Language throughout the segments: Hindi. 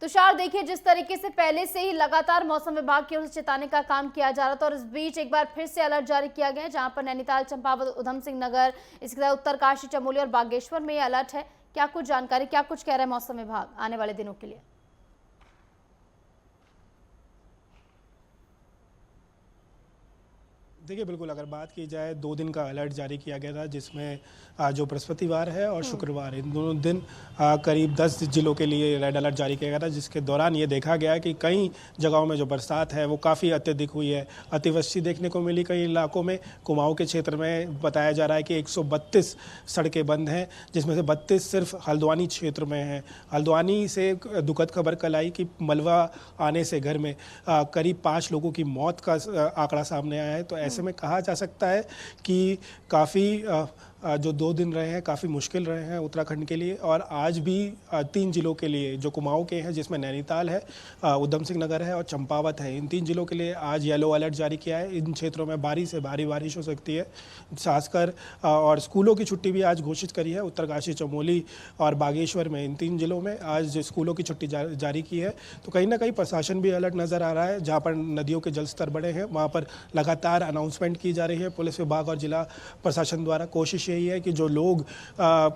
तुषार, देखिए जिस तरीके से पहले से ही लगातार मौसम विभाग की ओर से चेताने का काम किया जा रहा था और इस बीच एक बार फिर से अलर्ट जारी किया गया है, जहां पर नैनीताल, चंपावत, उधम सिंह नगर, इसके साथ उत्तरकाशी, चमोली और बागेश्वर में यह अलर्ट है। क्या कुछ जानकारी, क्या कुछ कह रहा है मौसम विभाग आने वाले दिनों के लिए? देखिए, बिल्कुल अगर बात की जाए 2 दिन का अलर्ट जारी किया गया था, जिसमें जो बृहस्पतिवार है और शुक्रवार, इन दोनों दिन करीब 10 जिलों के लिए रेड अलर्ट जारी किया गया था, जिसके दौरान ये देखा गया कि कई जगहों में जो बरसात है वो काफ़ी अत्यधिक हुई है। अतिवृष्टि देखने को मिली कई इलाकों में। कुमाऊं के क्षेत्र में बताया जा रहा है कि 132 सड़कें बंद हैं, जिसमें से 32 सिर्फ हल्द्वानी क्षेत्र में हैं। हल्द्वानी से एक दुखद खबर कल आई कि मलबा आने से घर में करीब 5 लोगों की मौत का आंकड़ा सामने आया है। तो ऐसे में कहा जा सकता है कि काफ़ी जो 2 दिन रहे हैं काफ़ी मुश्किल रहे हैं उत्तराखंड के लिए। और आज भी 3 जिलों के लिए जो कुमाऊं के हैं, जिसमें नैनीताल है, उधम सिंह नगर है और चंपावत है, इन 3 जिलों के लिए आज येलो अलर्ट जारी किया है। इन क्षेत्रों में भारी से भारी बारिश हो सकती है, खासकर और स्कूलों की छुट्टी भी आज घोषित करी है। उत्तरकाशी, चमोली और बागेश्वर में, इन 3 जिलों में आज स्कूलों की छुट्टी जारी की है। तो कहीं ना कहीं प्रशासन भी अलर्ट नज़र आ रहा है। जहाँ पर नदियों के जल स्तर बढ़े हैं, वहाँ पर लगातार अनाउंसमेंट की जा रही है पुलिस विभाग और जिला प्रशासन द्वारा। कोशिश यही है कि जो लोग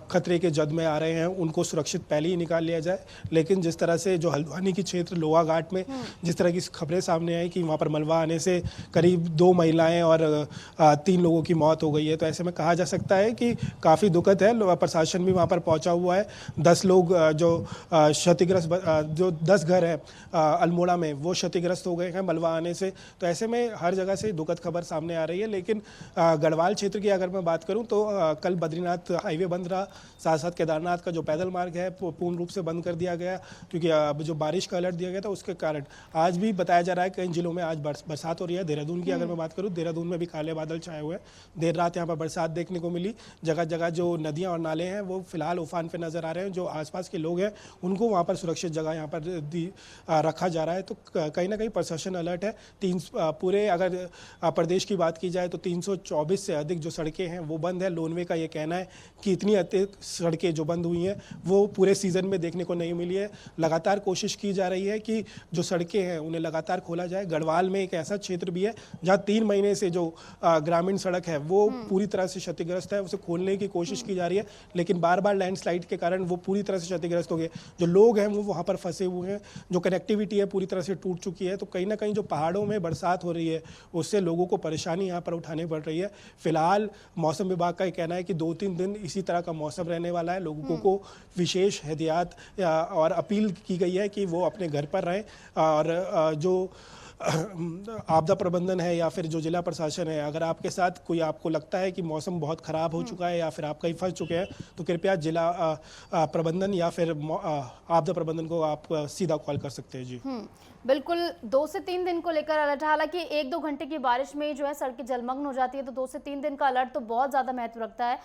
खतरे के जद में आ रहे हैं उनको सुरक्षित पहले ही निकाल लिया जाए। लेकिन जिस तरह से जो हल्द्वानी की क्षेत्र लोहा घाट में जिस तरह की खबरें सामने आई कि वहाँ पर मलबा आने से करीब 2 महिलाएं और 3 लोगों की मौत हो गई है, तो ऐसे में कहा जा सकता है कि काफ़ी दुखद है। प्रशासन भी वहाँ पर पहुँचा हुआ है। 10 लोग जो क्षतिग्रस्त, जो 10 घर हैं अल्मोड़ा में, वो क्षतिग्रस्त हो गए हैं मलबा आने से। तो ऐसे में हर जगह से दुखद खबर सामने आ रही है। लेकिन गढ़वाल क्षेत्र की अगर मैं बात करूं तो कल बद्रीनाथ हाईवे बंद रहा, साथ साथ केदारनाथ का जो पैदल मार्ग है पूर्ण रूप से बंद कर दिया गया, क्योंकि अब जो बारिश का अलर्ट दिया गया था उसके कारण। आज भी बताया जा रहा है कई जिलों में आज बरसात हो रही है। देहरादून की अगर मैं बात करूं, देहरादून में भी काले बादल छाए हुए हैं। देर रात यहाँ पर बरसात देखने को मिली। जगह जगह जो नदियाँ और नाले हैं वो फिलहाल उफान पे नजर आ रहे हैं। जो आसपास के लोग हैं उनको वहाँ पर सुरक्षित जगह यहाँ पर रखा जा रहा है। तो कहीं ना कहीं प्रशासन अलर्ट है। पूरे अगर प्रदेश की बात की जाए तो 324 से अधिक जो सड़कें हैं वो बंद है। लोनवे का ये कहना है कि इतनी अधिक सड़कें जो बंद हुई हैं वो पूरे सीजन में देखने को नहीं मिली है। लगातार कोशिश की जा रही है कि जो सड़कें हैं उन्हें लगातार खोला जाए। गढ़वाल में एक ऐसा क्षेत्र भी है जहां 3 महीने से जो ग्रामीण सड़क है वो पूरी तरह से क्षतिग्रस्त है। उसे खोलने की कोशिश की जा रही है, लेकिन बार बार लैंडस्लाइड के कारण वो पूरी तरह से क्षतिग्रस्त हो गए। जो लोग हैं वो वहाँ पर फंसे हुए हैं। जो कनेक्टिविटी है पूरी तरह से टूट चुकी है। तो कहीं ना कहीं जो पहाड़ों में बरसात हो रही है उससे लोगों को परेशानी यहाँ पर उठानी पड़ रही है। फिलहाल मौसम विभाग का कहना है कि 2-3 दिन इसी तरह का मौसम रहने वाला है। लोगों को विशेष एहतियात और अपील की गई है कि वो अपने घर पर रहें। और जो आपदा प्रबंधन है या फिर जो जिला प्रशासन है, अगर आपके साथ कोई आपको लगता है कि मौसम बहुत ख़राब हो चुका है या फिर आप कहीं फंस चुके हैं, तो कृपया जिला प्रबंधन या फिर आपदा प्रबंधन को आप सीधा कॉल कर सकते हैं। जी बिल्कुल, 2 से 3 दिन को लेकर अलर्ट। हालांकि 1-2 घंटे की बारिश में जो है सड़कें जलमग्न हो जाती है, तो 2 से 3 दिन का अलर्ट तो बहुत ज़्यादा महत्व रखता है।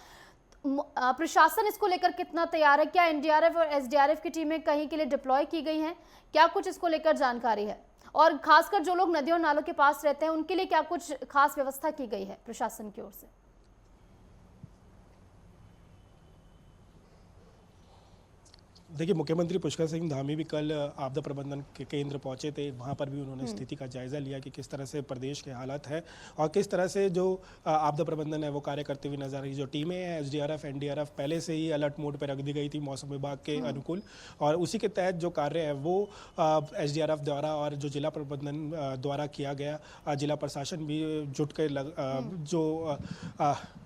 प्रशासन इसको लेकर कितना तैयार है? क्या एनडीआरएफ और एसडीआरएफ की टीमें कहीं के लिए डिप्लॉय की गई हैं? क्या कुछ इसको लेकर जानकारी है? और खासकर जो लोग नदियों नालों के पास रहते हैं उनके लिए क्या कुछ खास व्यवस्था की गई है प्रशासन की ओर से? देखिए, मुख्यमंत्री पुष्कर सिंह धामी भी कल आपदा प्रबंधन के केंद्र पहुंचे थे। वहां पर भी उन्होंने स्थिति का जायजा लिया कि किस तरह से प्रदेश के हालात है और किस तरह से जो आपदा प्रबंधन है वो कार्य करते हुए नजर आ रही। जो टीमें हैं एसडीआरएफ, एनडीआरएफ पहले से ही अलर्ट मोड पर रख दी गई थी मौसम विभाग के अनुकूल, और उसी के तहत जो कार्य है वो एसडीआरएफ द्वारा और जो जिला प्रबंधन द्वारा किया गया। जिला प्रशासन भी जुट कर जो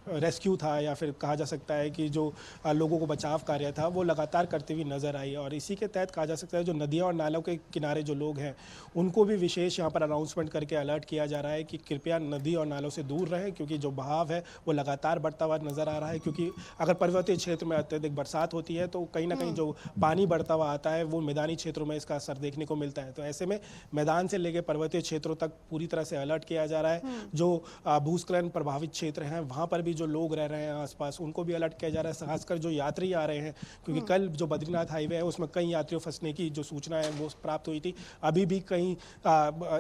रेस्क्यू था या फिर कहा जा सकता है कि जो लोगों को बचाव कार्य था वो लगातार करते हुए नजर आई। और इसी के तहत कहा जा सकता है जो नदियां और नालों के किनारे जो लोग हैं उनको भी विशेष यहाँ पर अनाउंसमेंट करके अलर्ट किया जा रहा है कि कृपया नदी और नालों से दूर रहें, क्योंकि जो बहाव है वो लगातार बढ़ता हुआ नजर आ रहा है। क्योंकि अगर पर्वतीय क्षेत्र में अत्यधिक बरसात होती है तो कहीं ना कहीं जो पानी बढ़ता हुआ आता है वो मैदानी क्षेत्रों में इसका असर देखने को मिलता है। तो ऐसे में मैदान से लेकर पर्वतीय क्षेत्रों तक पूरी तरह से अलर्ट किया जा रहा है। जो भूस्खलन प्रभावित क्षेत्र हैं वहाँ पर भी जो लोग रह रहे हैं आसपास उनको भी अलर्ट किया जा रहा है, खासकर जो यात्री आ रहे हैं, क्योंकि कल जो बद्रीनाथ हाईवे है उसमें कई यात्रियों फंसने की जो सूचना है वो प्राप्त हुई थी। अभी भी कई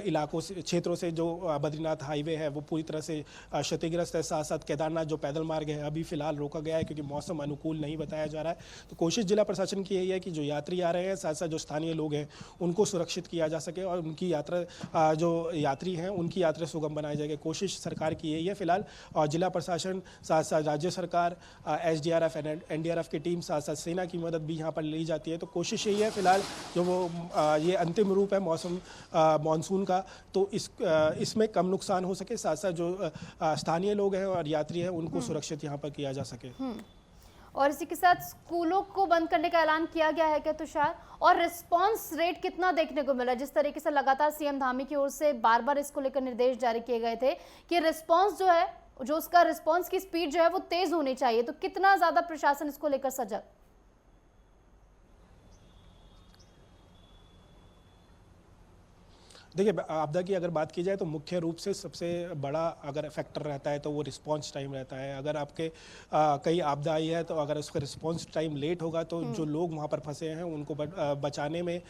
इलाकों से, क्षेत्रों से जो बद्रीनाथ हाईवे है वो पूरी तरह से क्षतिग्रस्त है। साथ साथ केदारनाथ जो पैदल मार्ग है अभी फिलहाल रोका गया है क्योंकि मौसम अनुकूल नहीं बताया जा रहा है। तो कोशिश जिला प्रशासन की यही है कि जो यात्री आ रहे हैं, साथ साथ जो स्थानीय लोग हैं उनको सुरक्षित किया जा सके और उनकी यात्रा, जो यात्री हैं उनकी यात्रा सुगम बनाई जाएगी। कोशिश सरकार की यही है फिलहाल। और जिला प्रशासन, साथ साथ राज्य सरकार, SDRF, NDRF की टीम, साथ साथ सेना की मदद भी यहाँ पर ली जाती है। तो कोशिश यही है फिलहाल जो वो ये अंतिम रूप है मानसून का, तो इसमें कम नुकसान हो सके, साथ साथ जो स्थानीय लोग हैं और यात्री हैं उनको सुरक्षित यहाँ पर किया जा सके। और इसी के साथ स्कूलों को बंद करने का ऐलान किया गया है क्या तुषार? और रिस्पांस रेट कितना देखने को मिला? जिस तरीके से लगातार सीएम धामी की ओर से बार बार इसको लेकर निर्देश जारी किए गए थे कि रिस्पांस जो है, जो उसका रिस्पांस की स्पीड जो है वो तेज होनी चाहिए, तो कितना ज्यादा प्रशासन इसको लेकर सजग? देखिए, आपदा की अगर बात की जाए तो मुख्य रूप से सबसे बड़ा अगर फैक्टर रहता है तो वो रिस्पांस टाइम रहता है। अगर आपके कई आपदा आई है तो अगर उसका रिस्पांस टाइम लेट होगा तो जो लोग वहाँ पर फंसे हैं उनको बचाने में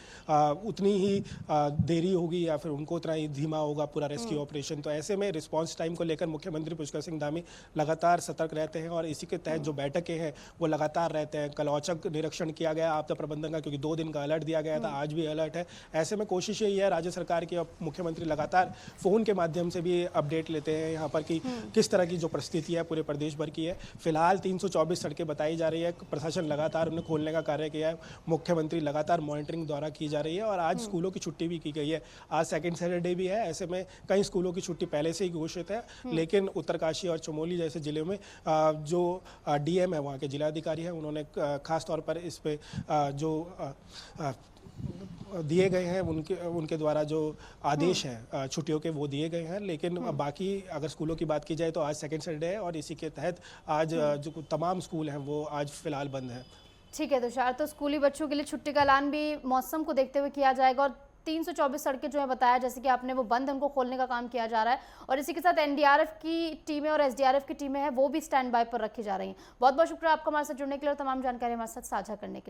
उतनी ही देरी होगी या फिर उनको उतना ही धीमा होगा पूरा रेस्क्यू ऑपरेशन। तो ऐसे में रिस्पांस टाइम को लेकर मुख्यमंत्री पुष्कर सिंह धामी लगातार सतर्क रहते हैं और इसी के तहत जो बैठकें हैं वो लगातार रहते हैं। कल औचक निरीक्षण किया गया आपदा प्रबंधन का, क्योंकि 2 दिन का अलर्ट दिया गया था, आज भी अलर्ट है। ऐसे में कोशिश यही है राज्य सरकार की, मुख्यमंत्री लगातार फोन के माध्यम से भी अपडेट लेते हैं यहाँ पर कि किस तरह की जो परिस्थिति है पूरे प्रदेश भर की है। फिलहाल 324 सड़कें बताई जा रही है, प्रशासन लगातार उन्हें खोलने का कार्य किया है, मुख्यमंत्री लगातार मॉनिटरिंग द्वारा की जा रही है और आज स्कूलों की छुट्टी भी की गई है। आज सेकंड सैटरडे भी है, ऐसे में कई स्कूलों की छुट्टी पहले से ही घोषित है, लेकिन उत्तरकाशी और चमोली जैसे जिले में जो DM है, वहाँ के जिलाधिकारी हैं, उन्होंने खास तौर पर इस पे जो दिए गए हैं उनके द्वारा जो आदेश हैं छुट्टियों के वो दिए गए हैं। लेकिन बाकी अगर स्कूलों की बात की जाए तो आज सेकंड सैटरडे है और इसी के तहत आज जो तमाम स्कूल हैं वो आज फिलहाल बंद है। ठीक है तुषार, तो स्कूली बच्चों के लिए छुट्टी का ऐलान भी मौसम को देखते हुए किया जाएगा और 324 सड़कें जो है बताया जैसे कि आपने वो बंद है, उनको खोलने का काम किया जा रहा है और इसी के साथ NDRF की टीमें और SDRF की टीमें हैं वो भी स्टैंड बाय पर रखी जा रही हैं। बहुत बहुत शुक्रिया आपका हमारे साथ जुड़ने के लिए और तमाम जानकारी हमारे साथ साझा करने के लिए।